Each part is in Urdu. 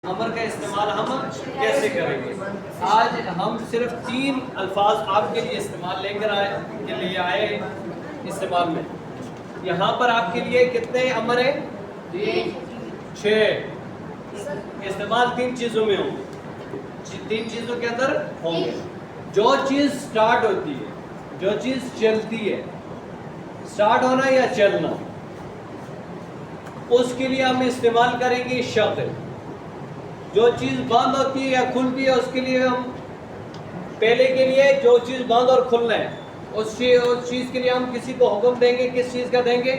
امر کا استعمال ہم کیسے کریں گے؟ آج ہم صرف 3 الفاظ آپ کے لیے استعمال لے آئے استعمال میں. یہاں پر آپ کے لیے کتنے امر ہیں؟ 6. استعمال 3 چیزوں میں ہوں گے. 3 چیزوں کے اندر ہوں گے. جو چیز سٹارٹ ہوتی ہے، جو چیز چلتی ہے، سٹارٹ ہونا یا چلنا، اس کے لیے ہم استعمال کریں گے شغل. جو چیز بند ہوتی ہے یا کھلتی ہے، اس کے لیے ہم پہلے کے لیے جو چیز بند اور کھلنا ہے، اس چیز کے لیے ہم کسی کو حکم دیں گے. کس چیز کا دیں گے؟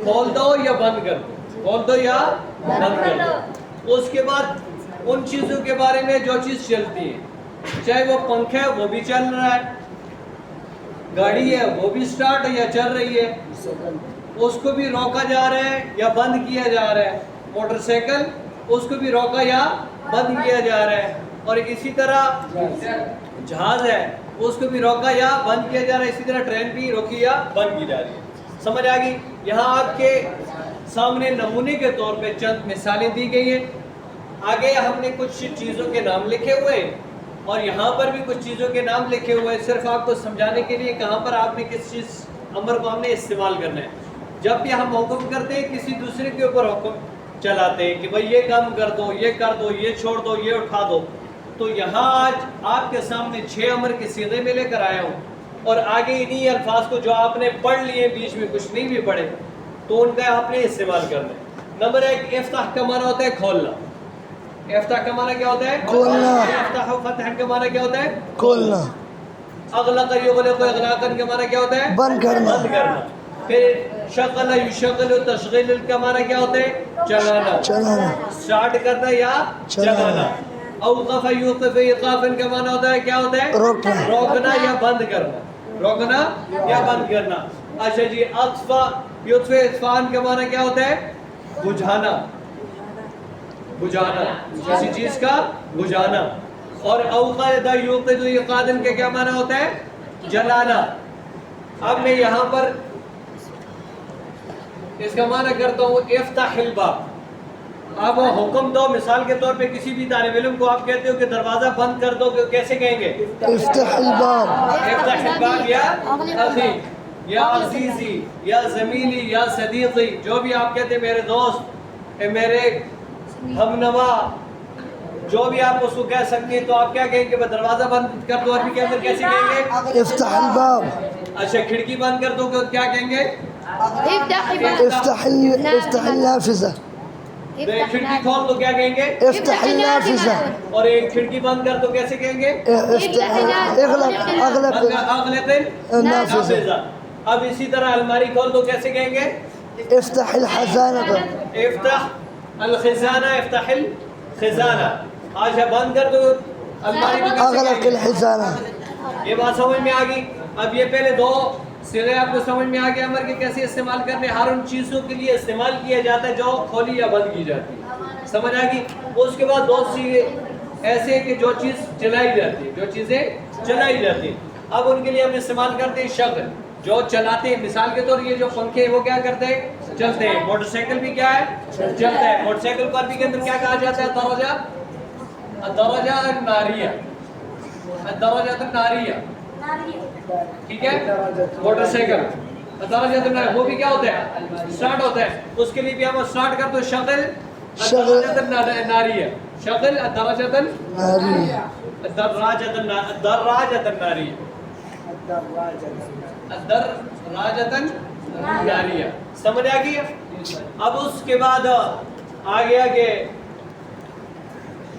کھول دو یا بند کر دو، کھول دو یا بند کر دو. اس کے بعد ان چیزوں کے بارے میں جو چیز چلتی ہے، چاہے وہ پنکھا ہے وہ بھی چل رہا ہے، گاڑی ہے وہ بھی سٹارٹ یا چل رہی ہے، اس کو بھی روکا جا رہا ہے یا بند کیا جا رہا ہے. موٹر سائیکل، اس کو بھی روکا یا بند کیا جا رہا ہے. اور اسی طرح جہاز ہے، اس کو بھی روکا یا بند کیا جا رہا ہے. اسی طرح ٹرین بھی روکی یا بند کی جا رہی ہے. سمجھ آ گئی؟ یہاں آپ کے سامنے نمونے کے طور پہ چند مثالیں دی گئی ہیں. آگے ہم نے کچھ چیزوں کے نام لکھے ہوئے ہیں اور یہاں پر بھی کچھ چیزوں کے نام لکھے ہوئے ہیں، صرف آپ کو سمجھانے کے لیے کہاں پر آپ نے کس چیز امر کو ہم نے استعمال کرنا ہے. جب بھی ہم حکم کرتے ہیں کسی دوسرے کے اوپر حکم چلاتے ہیں کہ بھائی یہ کام کر دو، یہ کر دو، یہ چھوڑ دو، یہ اٹھا دو، تو یہاں آج آپ کے سامنے 6 امر کے صیغے میں لے کر آیا ہوں. اور آگے انہی الفاظ کو جو آپ نے پڑھ لیے، بیچ میں کچھ نہیں بھی پڑھے، تو ان کا آپ نے استعمال کرنا ہے. نمبر 1، افتح کا معنی ہوتا ہے کھولنا. افتح کا معنی کیا ہوتا ہے؟ کھولنا. افتح و فتح کا معنی کیا ہوتا ہے؟ کھولنا. اغلق یغلق اغلاقا کا معنی کیا ہوتا ہے؟ بند کرنا. بند کرنا. پھر شغل یشغل تشغیل کا معنی کیا ہوتا ہے؟ چلانا. چلانا. سٹارٹ کرنا یا چلانا. اوقف یوقف ایقافا کا معنی ہوتا ہے کیا ہوتا ہے؟ روکنا. روکنا یا بند کرنا. روکنا یا بند کرنا. اچھا جی، اطفا یطفئ اطفان کا معنی کیا ہوتا ہے؟ بجھانا. بجھانا، کسی چیز کا بجھانا. اور اوقد یوقد ایقادا کا کیا معنی ہوتا ہے؟ جلانا. اب میں یہاں پر اس کا معنی کرتا ہوں افتح الباب. اب حکم دو، مثال کے طور پہ کسی بھی طالب علم کو آپ کہتے ہو کہ دروازہ بند کر دو، کیسے کہیں گے؟ افتح الباب. افتح الباب یا اخی یا عزیزی یا زمیلی یا صدیقی، جو بھی آپ کہتے ہیں، میرے دوست، میرے ہم نوا، جو بھی آپ اس کو کہہ سکتے ہیں، تو آپ کیا کہیں گے؟ دروازہ بند کر دو. عربی کے اندر کیسے کہیں گے؟ افتح الباب. اچھا، کھڑکی بند کر دو تو کیا کہیں گے؟ افتح النافذہ. کھڑکی کھول دو کیا کہیں گے؟ افتح النافذہ. اور ایک کھڑکی بند کر دو کیسے کہیں گے؟ اغلق النافذہ. اب اسی طرح الماری کھول دو کیسے کہیں گے؟ افتح الخزانہ. افتح الخزانہ. افتح الخزانہ. آج بند کر دو الماری کو، اغلق الخزانہ. یہ بات سمجھ میں آ گئی؟ اب یہ پہلے 2 صیغے آپ کو سمجھ میں آ گیا امر کے کیسے استعمال کرنے. ہر ان چیزوں کے لیے استعمال کیا جاتا ہے جو کھولی یا بند کی جاتی ہے. سمجھ آ گئی؟ اس کے بعد 2 صیغے ایسے کہ جو چیز چلائی جاتی ہے، جو چیزیں چلائی جاتی ہیں. اب ان کے لیے ہم استعمال کرتے ہیں شغل، جو چلاتے ہیں. مثال کے طور یہ جو پنکھے ہیں وہ کیا کرتے ہیں؟ چلتے ہیں. موٹر سائیکل بھی کیا ہے؟ چلتا ہے. موٹر سائیکل کو عربی کے اندر کیا کہا جاتا ہے؟ الدرجہ الناریہ. الدرجہ الناریہ. ٹھیک ہے؟ موٹر سائیکل الدرجہ الناریہ، وہ بھی کیا ہوتا ہے؟ سٹارٹ ہوتا ہے. اس کے لیے بھی ہم سٹارٹ کر دو شغل الدرجہ الناریہ. شغل الدرجہ الناریہ. الدراجہ الناریہ. الدراجہ الناریہ. سمجھ آ گئی؟ اب اس کے بعد آگے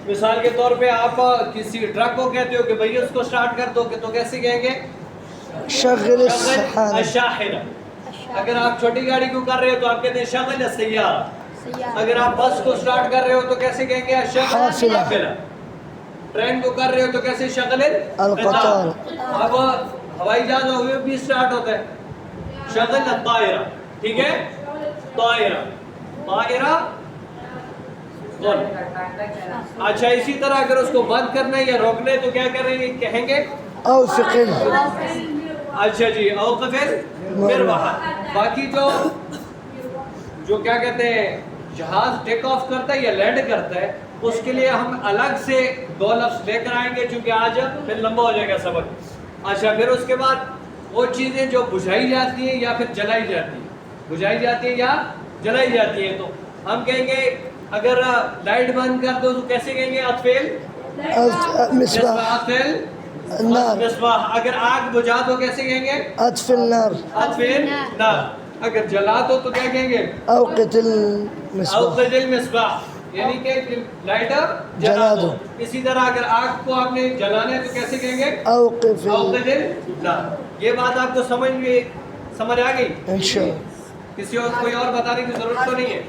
مثال کے طور پہ آپ کسی ٹرک کو کہتے ہو کہ بھئی اس کو سٹارٹ کر دو، تو کیسے کہیں گے؟ شغل الشاحنہ. اگر آپ چھوٹی گاڑی کو کر رہے ہو تو آپ کہتے ہیں شغل السیارہ. اگر آپ بس کو سٹارٹ کر رہے ہو تو کیسے کہیں گے؟ شغل الحافلہ. ٹرین کو کر رہے ہو تو کیسے؟ شغل القطار. اب ہوائی جہاز ہوئے بھی سٹارٹ ہوتا ہے، شغل الطائرہ. ٹھیک ہے؟ طائرہ. طائرہ. اچھا، اسی طرح اگر اس کو بند کرنا ہے یا روکنا ہے تو کیا کہیں گے؟ اوقف. اچھا جی، اوقف المروحہ. باقی جو کیا کہتے ہیں، جہاز ٹیک آف کرتا ہے یا لینڈ کرتا ہے، اس کے لیے ہم الگ سے 2 لفظ لے کر آئیں گے چونکہ آج پھر لمبا ہو جائے گا سبق. اچھا پھر اس کے بعد وہ چیزیں جو بجھائی جاتی ہیں یا پھر جلائی جاتی ہیں, بجھائی جاتی ہیں یا جلائی جاتی ہیں, تو ہم کہیں گے اگر لائٹ بند کر دو تو کیسے کہیں گے؟ اطفیل مصباح اطفیل النار مصباح. اگر آگ بجھا دو کیسے کہیں گے؟ اطفئ النار اطفیل نار. اگر جلا دو تو کیا کہیں گے؟ اوقد المصباح اوقد المصباح, یعنی کہ لائٹر جلا دو. اسی طرح اگر آگ کو آپ نے جلانا ہے تو کیسے کہیں گے؟ اوقف اوقد النار. یہ بات آپ کو سمجھ آ گئی؟ انشاءاللہ. کسی اور کوئی اور بتانے کی ضرورت تو نہیں ہے.